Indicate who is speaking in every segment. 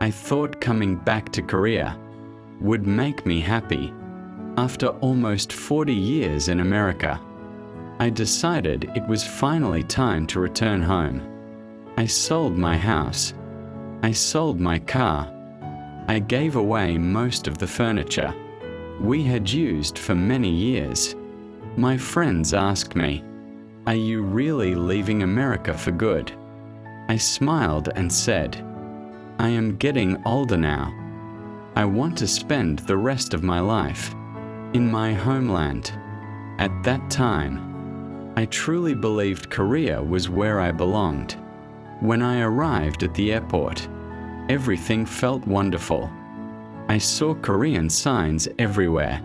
Speaker 1: I thought coming back to Korea would make me happy. After almost 40 years in America, I decided it was finally time to return home. I sold my house. I sold my car. I gave away most of the furniture we had used for many years. My friends asked me, "Are you really leaving America for good?" I smiled and said, "I am getting older now. I want to spend the rest of my life in my homeland." At that time, I truly believed Korea was where I belonged. When I arrived at the airport, everything felt wonderful. I saw Korean signs everywhere.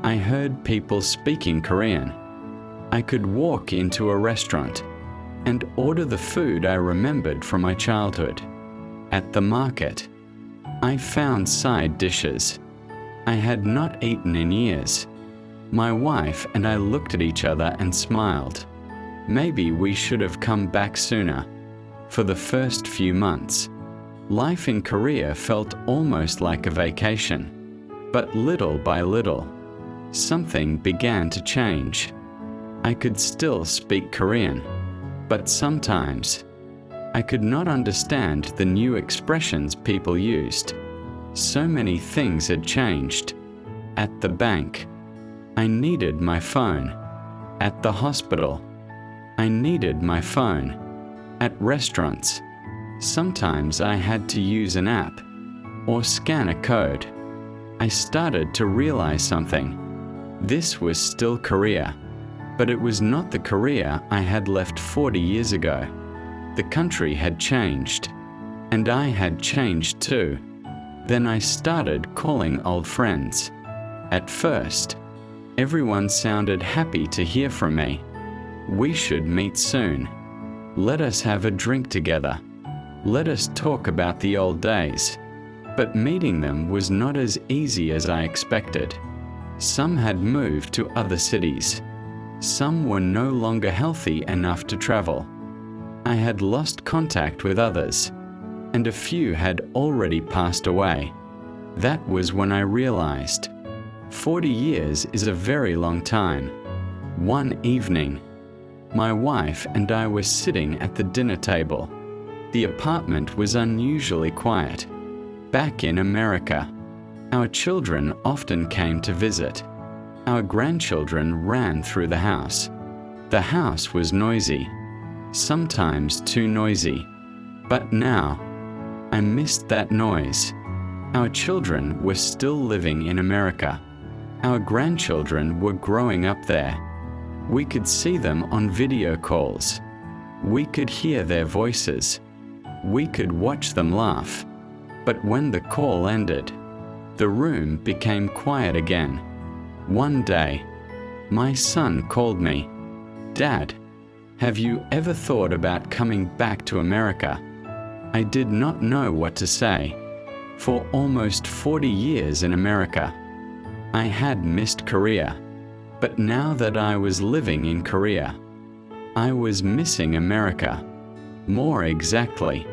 Speaker 1: I heard people speaking Korean. I could walk into a restaurant and order the food I remembered from my childhood. At the market, I found side dishes I had not eaten in years. My wife and I looked at each other and smiled. Maybe we should have come back sooner. For the first few months, life in Korea felt almost like a vacation. But little by little, something began to change. I could still speak Korean, but sometimes I could not understand the new expressions people used. So many things had changed. At the bank, I needed my phone. At the hospital, I needed my phone. At restaurants, sometimes I had to use an app or scan a code. I started to realize something. This was still Korea, but it was not the Korea I had left 40 years ago. The country had changed, and I had changed too. Then I started calling old friends. At first, everyone sounded happy to hear from me. "We should meet soon. Let us have a drink together. Let us talk about the old days." But meeting them was not as easy as I expected. Some had moved to other cities. Some were no longer healthy enough to travel. I had lost contact with others, and a few had already passed away. That was when I realized 40 years is a very long time. One evening, my wife and I were sitting at the dinner table. The apartment was unusually quiet. Back in America, our children often came to visit. Our grandchildren ran through the house. The house was noisy, sometimes too noisy. But now, I missed that noise. Our children were still living in America. Our grandchildren were growing up there. We could see them on video calls. We could hear their voices. We could watch them laugh. But when the call ended, the room became quiet again. One day, my son called me. "Dad, have you ever thought about coming back to America?" I did not know what to say. For almost 40 years in America, I had missed Korea. But now that I was living in Korea, I was missing America. More exactly,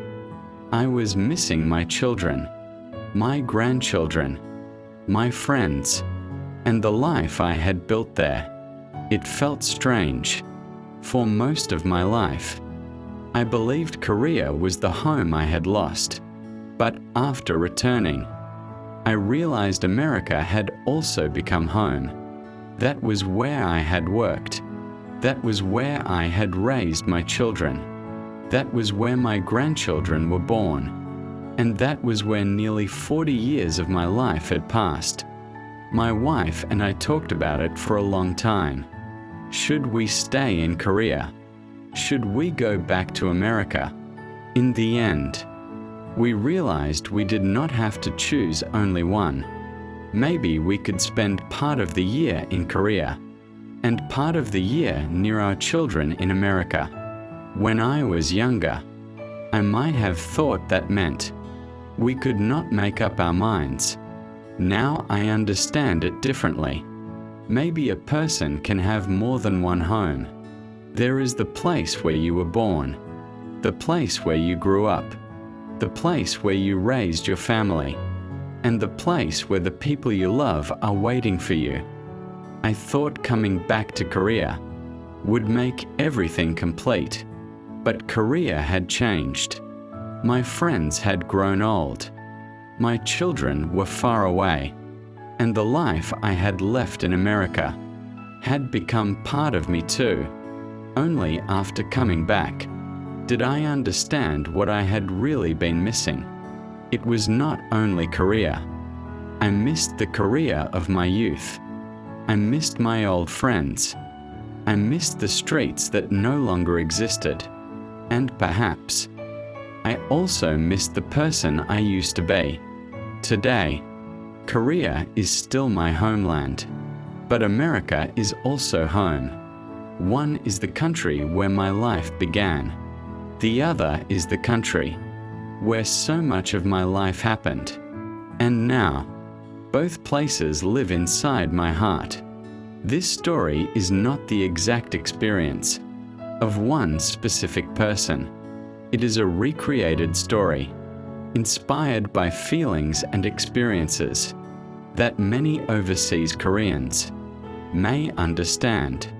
Speaker 1: I was missing my children, my grandchildren, my friends, and the life I had built there. It felt strange. For most of my life, I believed Korea was the home I had lost. But after returning, I realized America had also become home. That was where I had worked. That was where I had raised my children. That was where my grandchildren were born. And that was where nearly 40 years of my life had passed. My wife and I talked about it for a long time. Should we stay in Korea? Should we go back to America? In the end, we realized we did not have to choose only one. Maybe we could spend part of the year in Korea and part of the year near our children in America. When I was younger, I might have thought that meant we could not make up our minds. Now I understand it differently. Maybe a person can have more than one home. There is the place where you were born, the place where you grew up, the place where you raised your family, and the place where the people you love are waiting for you. I thought coming back to Korea would make everything complete, but Korea had changed. My friends had grown old. My children were far away, and the life I had left in America had become part of me too. Only after coming back did I understand what I had really been missing. It was not only Korea. I missed the Korea of my youth. I missed my old friends. I missed the streets that no longer existed. And perhaps I also missed the person I used to be. Today, Korea is still my homeland, but America is also home. One is the country where my life began. The other is the country where so much of my life happened. And now, both places live inside my heart. This story is not the exact experience of one specific person. It is a recreated story, inspired by feelings and experiences that many overseas Koreans may understand.